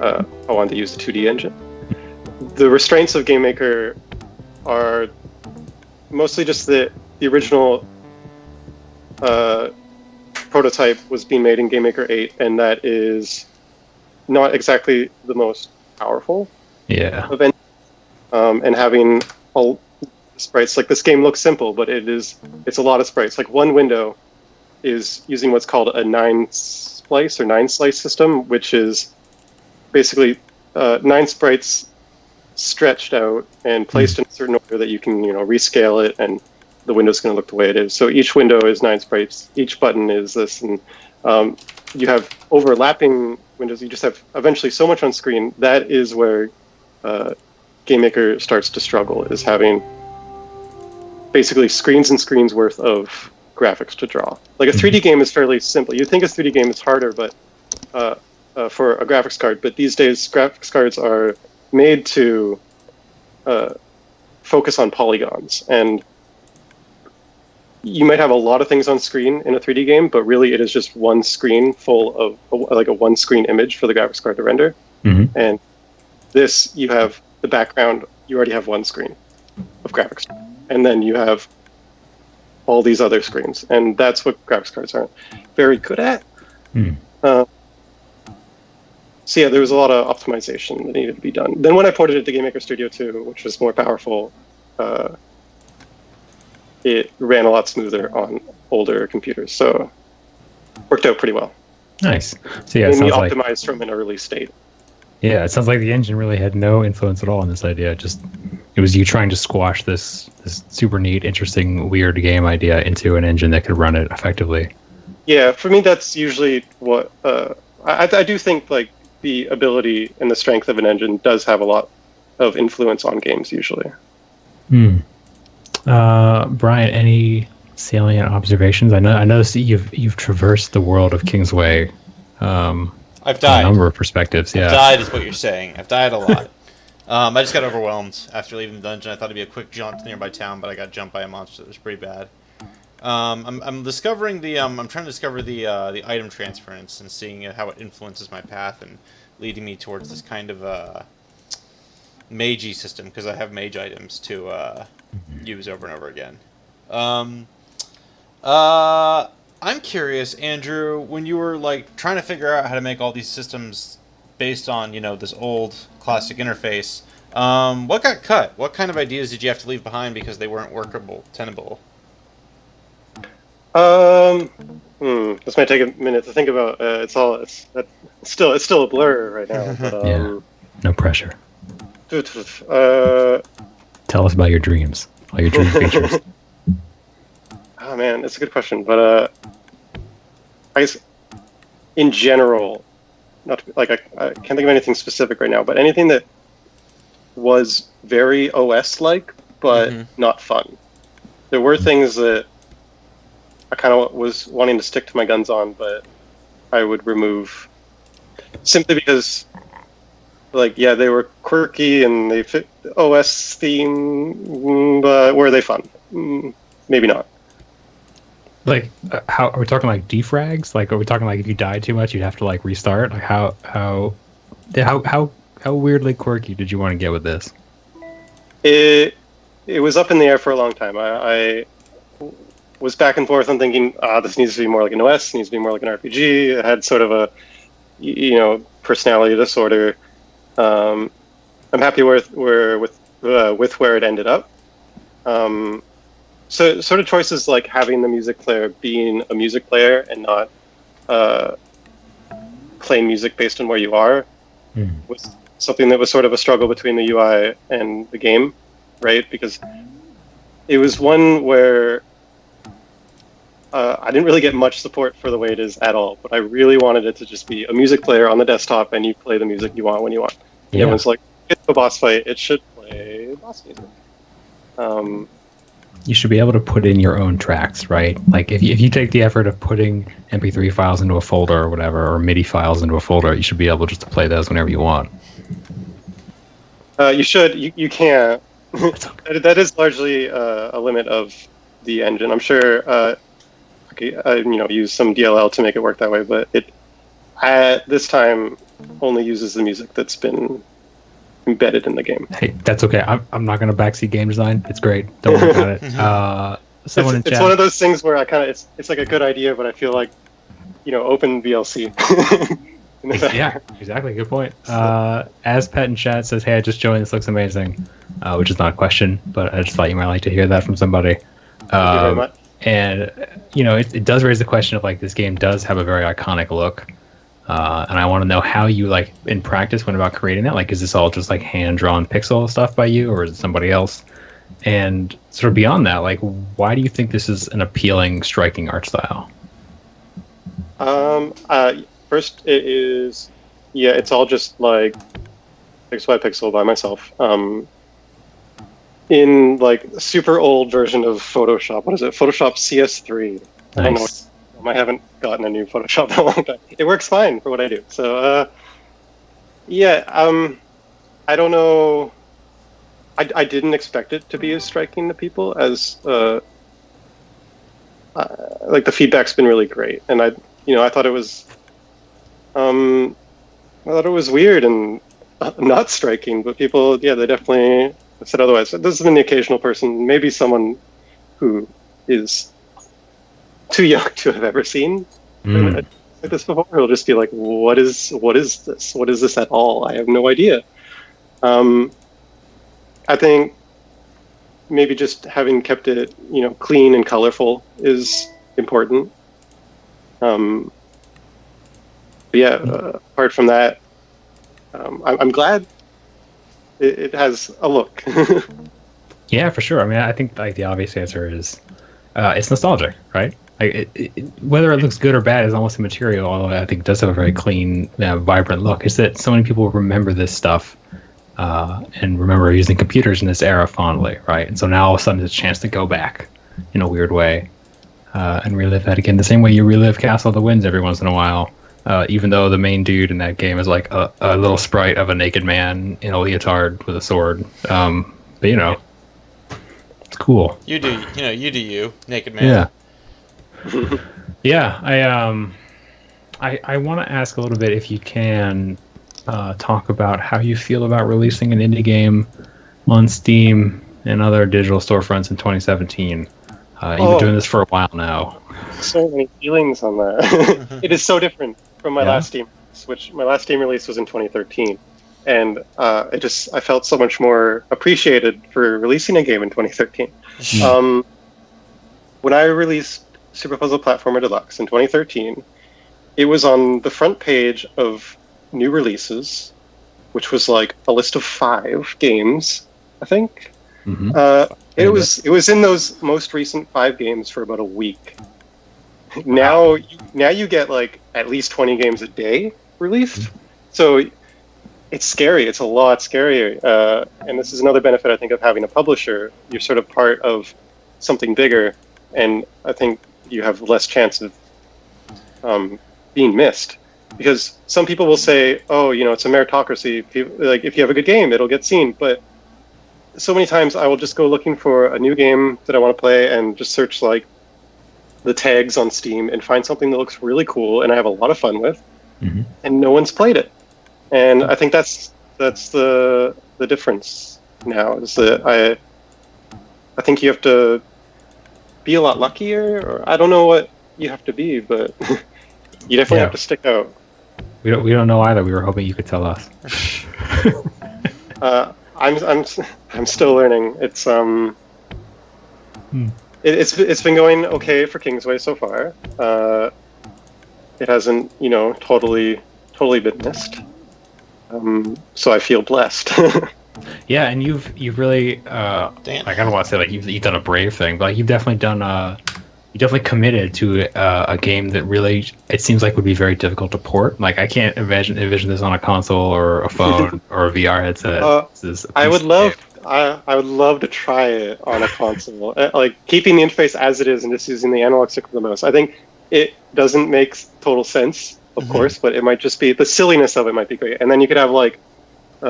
I wanted to use the 2D engine. The restraints of GameMaker are mostly just the original prototype was being made in GameMaker 8, and that is not exactly the most powerful. Yeah. Of any, and having all sprites, like this game looks simple, but it's a lot of sprites. Like one window is using what's called a 9-slice system, which is basically 9 sprites stretched out and placed in a certain order that you can rescale it, and the window's going to look the way it is. So each window is 9 sprites, each button is this, and you have overlapping windows. You just have eventually so much on screen. That is where GameMaker starts to struggle, is having basically screens and screens worth of graphics to draw. Like a 3D game is fairly simple. You'd think a 3D game is harder, but for a graphics card, but these days graphics cards are made to focus on polygons, and you might have a lot of things on screen in a 3D game, but really it is just one screen full of like a one screen image for the graphics card to render. Mm-hmm. And this, you have the background, you already have one screen of graphics, and then you have all these other screens, and that's what graphics cards aren't very good at. So yeah, there was a lot of optimization that needed to be done. Then when I ported it to GameMaker Studio 2, which was more powerful, it ran a lot smoother on older computers, so worked out pretty well. Nice. So yeah, and it we sounds optimized from an early state. Yeah, it sounds like the engine really had no influence at all on this idea. Just it was you trying to squash this super neat, interesting, weird game idea into an engine that could run it effectively. Yeah, for me, that's usually what I do think. Like the ability and the strength of an engine does have a lot of influence on games usually. Brian, any salient observations? I noticed that you've traversed the world of Kingsway. I've died. From a number of perspectives. Yeah, I've died is what you're saying. I've died a lot. I just got overwhelmed after leaving the dungeon. I thought it'd be a quick jaunt to the nearby town, but I got jumped by a monster that was pretty bad. I'm discovering I'm trying to discover the item transference and seeing how it influences my path and leading me towards this kind of magey system, because I have mage items to use over and over again. I'm curious, Andrew, when you were like trying to figure out how to make all these systems based on this old classic interface, what got cut? What kind of ideas did you have to leave behind because they weren't workable, tenable? This might take a minute to think about. It's still a blur right now. But, yeah, no pressure. Tell us about your dreams, all your dream features. Oh man, it's a good question, but I guess in general, not to, like I can't think of anything specific right now, but anything that was very OS-like but not fun. There were things that I kind of was wanting to stick to my guns on, but I would remove simply because, like, yeah, they were quirky and they fit the OS theme, but were they fun? Maybe not. Like, how are we talking? Like defrags? Like, are we talking like if you died too much, you'd have to like restart? Like, how weirdly quirky did you want to get with this? It was up in the air for a long time. I was back and forth on thinking, this needs to be more like an OS, needs to be more like an RPG. It had sort of a, personality disorder. I'm happy with where it ended up. So sort of choices like having the music player being a music player and not playing music based on where you are was something that was sort of a struggle between the UI and the game, right? Because it was one where I didn't really get much support for the way it is at all, but I really wanted it to just be a music player on the desktop and you play the music you want when you want. And everyone's like, it's a boss fight, it should play boss music. You should be able to put in your own tracks, right? Like if you take the effort of putting MP3 files into a folder or whatever, or MIDI files into a folder, you should be able just to play those whenever you want. You should. You can't. That is largely a limit of the engine. I'm sure. Use some DLL to make it work that way, but at this time only uses the music that's been embedded in the game. Hey, that's okay. I'm not going to backseat game design. It's great. Don't worry about it. Someone in It's chat. one of those things where I kind of it's like a good idea, but I feel like open VLC. in the Yeah, exactly. Good point. As Pet in chat says, "Hey, I just joined. This looks amazing," which is not a question, but I just thought you might like to hear that from somebody. Thank you very much. And it does raise the question of like this game does have a very iconic look, and I want to know how you like in practice went about creating that. Like, is this all just like hand drawn pixel stuff by you, or is it somebody else? And sort of beyond that, like, why do you think this is an appealing, striking art style? First, it is, it's all just like pixel by pixel by myself. In like super old version of Photoshop. What is it? Photoshop CS3. I don't know. I haven't gotten a new Photoshop in a long time. It works fine for what I do. So, I don't know. I didn't expect it to be as striking to people as like the feedback's been really great, and I thought it was weird and not striking, but people, they definitely said otherwise. This has been the occasional person, maybe someone who is too young to have ever seen like this before. He'll just be like, "What is this? What is this at all? I have no idea." I think maybe just having kept it, clean and colorful is important. But apart from that, I'm glad it has a look. Yeah, for sure. I mean, I think like the obvious answer is it's nostalgic, right? Like whether it looks good or bad is almost immaterial. Although I think it does have a very clean, vibrant look. Is that so many people remember this stuff and remember using computers in this era fondly, right? And so now all of a sudden, it's a chance to go back in a weird way and relive that again, the same way you relive Castle of the Winds every once in a while. Even though the main dude in that game is like a little sprite of a naked man in a leotard with a sword, but it's cool. You do you, naked man. Yeah. I want to ask a little bit, if you can, talk about how you feel about releasing an indie game on Steam and other digital storefronts in 2017. You've been doing this for a while now. So many feelings on that. It is so different from my last Steam release, which my last Steam release was in 2013. And I felt so much more appreciated for releasing a game in 2013. When I released Super Puzzle Platformer Deluxe in 2013, it was on the front page of new releases, which was like a list of 5 games, I think. It was in those most recent 5 games for about a week. Now you get like at least 20 games a day released. So it's scary. It's a lot scarier. And this is another benefit, I think, of having a publisher. You're sort of part of something bigger, and I think you have less chance of being missed. Because some people will say, "Oh, it's a meritocracy. Like if you have a good game, it'll get seen." But so many times I will just go looking for a new game that I want to play and just search like the tags on Steam and find something that looks really cool and I have a lot of fun with, and no one's played it. And I think that's the difference now. Is that I think you have to be a lot luckier, or I don't know what you have to be, but you definitely have to stick out. We don't know either. We were hoping you could tell us. I'm still learning. It's been going okay for Kingsway so far. It hasn't totally been missed. So I feel blessed. Yeah, and you've really like, I don't want to say like you've done a brave thing, but like you've definitely done you definitely committed to a game that really, it seems like, would be very difficult to port. Like I can't envision this on a console or a phone or a VR headset. I would love to try it on a console, like keeping the interface as it is and just using the analog stick for the mouse. I think it doesn't make total sense, of course, but it might just be the silliness of it might be great. And then you could have like 2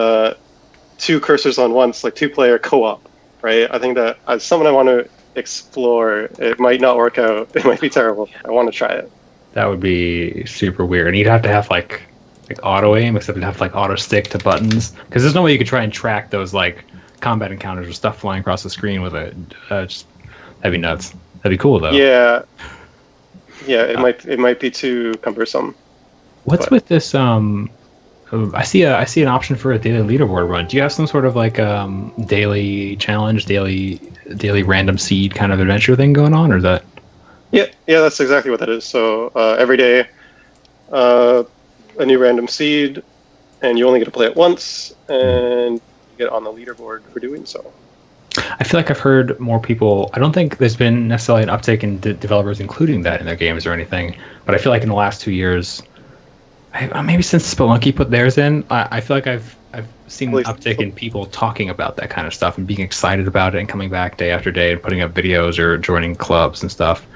cursors on once, like 2-player co-op, right? I think that as someone I want to explore, it might not work out. It might be terrible. I want to try it. That would be super weird. And you'd have to have like like auto aim, except it'd have to like auto stick to buttons. Because there's no way you could try and track those like combat encounters or stuff flying across the screen with a that'd be nuts. That'd be cool though. Yeah, it might be too cumbersome. What's with this? I see an option for a daily leaderboard run. Do you have some sort of like daily challenge, daily random seed kind of adventure thing going on, or is that? Yeah, that's exactly what that is. So every day, a new random seed, and you only get to play it once, and you get on the leaderboard for doing so. I feel like I've heard more people. I don't think there's been necessarily an uptake in developers including that in their games or anything, but I feel like in the last 2 years, maybe since Spelunky put theirs in, I feel like I've seen an uptick in people talking about that kind of stuff and being excited about it and coming back day after day and putting up videos or joining clubs and stuff.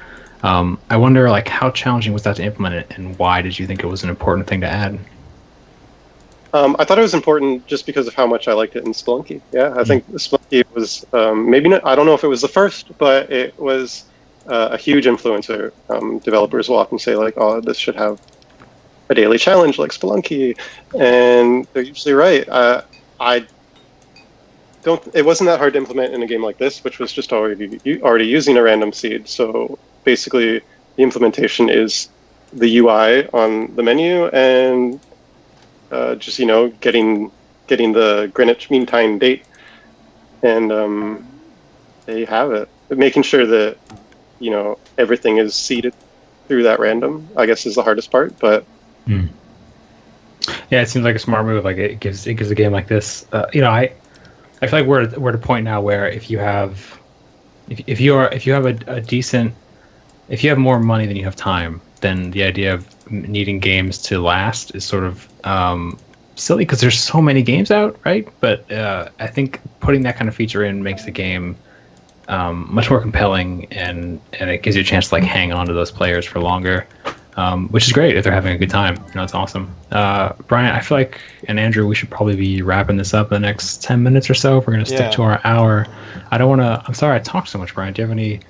I wonder, like, how challenging was that to implement it, and why did you think it was an important thing to add? I thought it was important just because of how much I liked it in Spelunky. Yeah, I think Spelunky was maybe not. I don't know if it was the first, but it was a huge influencer. Developers will often say like, "Oh, this should have a daily challenge like Spelunky," and they're usually right. I don't. It wasn't that hard to implement in a game like this, which was just already using a random seed. So basically, the implementation is the UI on the menu and just getting the Greenwich Mean Time date, and there you have it. Making sure that everything is seeded through that random, I guess, is the hardest part, but. Yeah, it seems like a smart move. Like it gives a game like this. I feel like we're at a point now where if you have more money than you have time, then the idea of needing games to last is sort of silly because there's so many games out, right? But I think putting that kind of feature in makes the game much more compelling, and it gives you a chance to like hang on to those players for longer. Which is great if they're having a good time. It's awesome. Brian, I feel like, and Andrew, we should probably be wrapping this up in the next 10 minutes or so if we're going to stick to our hour. I'm sorry I talked so much, Brian. Do you have any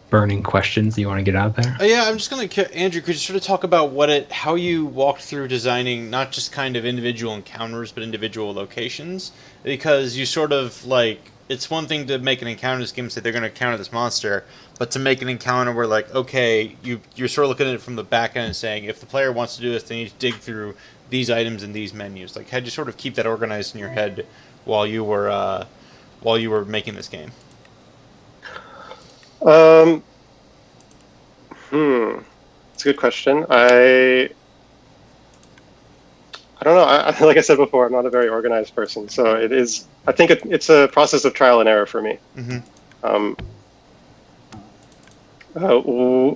burning questions you want to get out there? Yeah, I'm just going to, Andrew, could you sort of talk about how you walked through designing not just kind of individual encounters, but individual locations? Because you sort of like, it's one thing to make an encounter in this game and say they're going to encounter this monster, but to make an encounter where, like, okay, you're sort of looking at it from the back end and saying, if the player wants to do this, they need to dig through these items and these menus. Like, how'd you sort of keep that organized in your head while you were making this game? It's a good question. I don't know. Like I said before, I'm not a very organized person, so it is. I think it's a process of trial and error for me. Mm-hmm.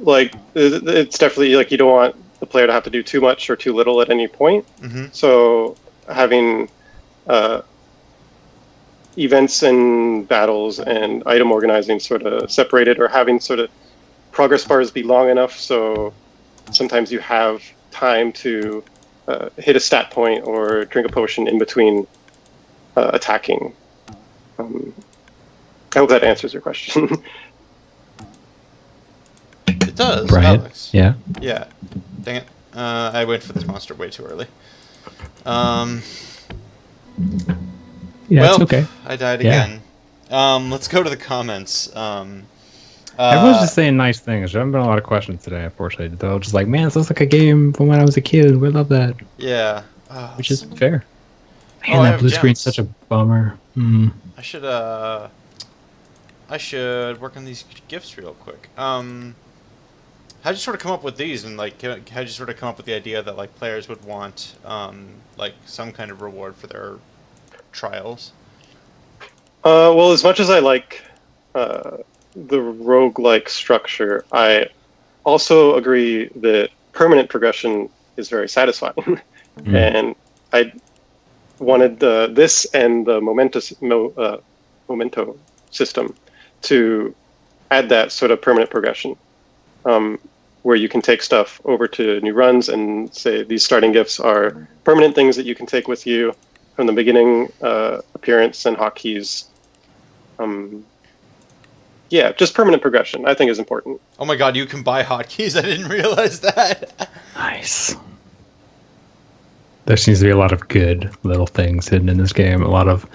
Like it's definitely like you don't want the player to have to do too much or too little at any point. Mm-hmm. So having events and battles and item organizing sort of separated, or having sort of progress bars be long enough so sometimes you have time to hit a stat point or drink a potion in between attacking. I hope that answers your question. It does, Brian? Alex. Yeah. Yeah. Dang it. I went for this monster way too early. Yeah, it's okay. I died again. Let's go to the comments. Everyone's just saying nice things. There haven't been a lot of questions today, unfortunately. They're all just like, man, this looks like a game from when I was a kid. We love that. Yeah. Which is fair. Man, that blue screen's such a bummer. I should work on these gifts real quick. How'd you sort of come up with these, and like, how'd you sort of come up with the idea that like players would want like some kind of reward for their trials? Well, as much as I like the roguelike structure, I also agree that permanent progression is very satisfying. And I wanted this and the memento system to add that sort of permanent progression, where you can take stuff over to new runs and say these starting gifts are permanent things that you can take with you from the beginning appearance and hotkeys. Yeah, just permanent progression, I think, is important. Oh my god, you can buy hotkeys? I didn't realize that. Nice. There seems to be a lot of good little things hidden in this game. A lot of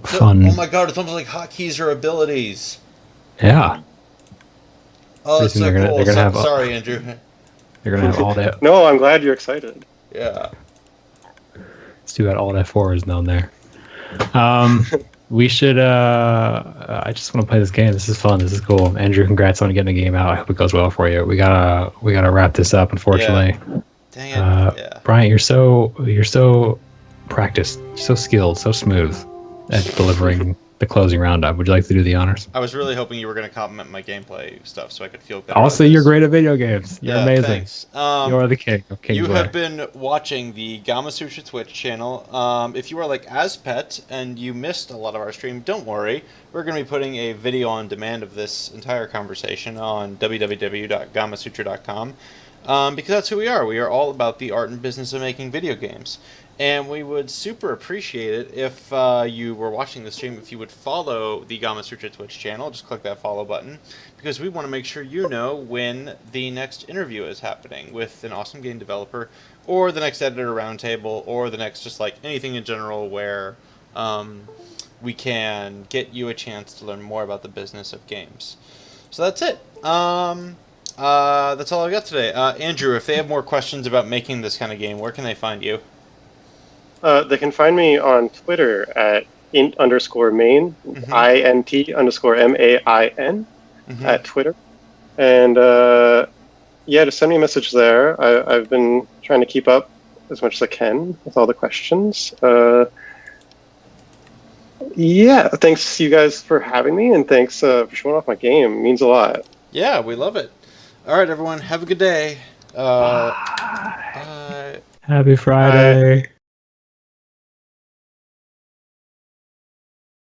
fun. Oh my god, it's almost like hotkeys or abilities. Yeah. Oh, that's so they're cool. gonna have sorry, Andrew. They're gonna have all that. No, I'm glad you're excited. Yeah. It's too bad all F4 is down there. We should. I just want to play this game. This is fun. This is cool. Andrew, congrats on getting the game out. I hope it goes well for you. We gotta wrap this up. Unfortunately. Yeah. Dang it. Yeah. Brian, you're so practiced, so skilled, so smooth at delivering the closing roundup. Would you like to do the honors? I was really hoping you were going to compliment my gameplay stuff so I could feel better. Also, you're great at video games. You're amazing. Thanks. You're the king of Kingsway. You have been watching the Gamasutra Twitch channel. If you are like Azpet and you missed a lot of our stream, don't worry. We're going to be putting a video on demand of this entire conversation on www.gamasutra.com because that's who we are. We are all about the art and business of making video games. And we would super appreciate it if you were watching the stream, if you would follow the Gamasutra Twitch channel. Just click that follow button, because we want to make sure you know when the next interview is happening with an awesome game developer, or the next editor roundtable, or the next just like anything in general where we can get you a chance to learn more about the business of games. So that's it. That's all I got today. Andrew, if they have more questions about making this kind of game, where can they find you? They can find me on Twitter at int_main, INT_MAIN at Twitter. And just send me a message there. I've been trying to keep up as much as I can with all the questions. Thanks you guys for having me, and thanks for showing off my game. It means a lot. Yeah, we love it. All right, everyone, have a good day. Bye. Happy Friday. Bye.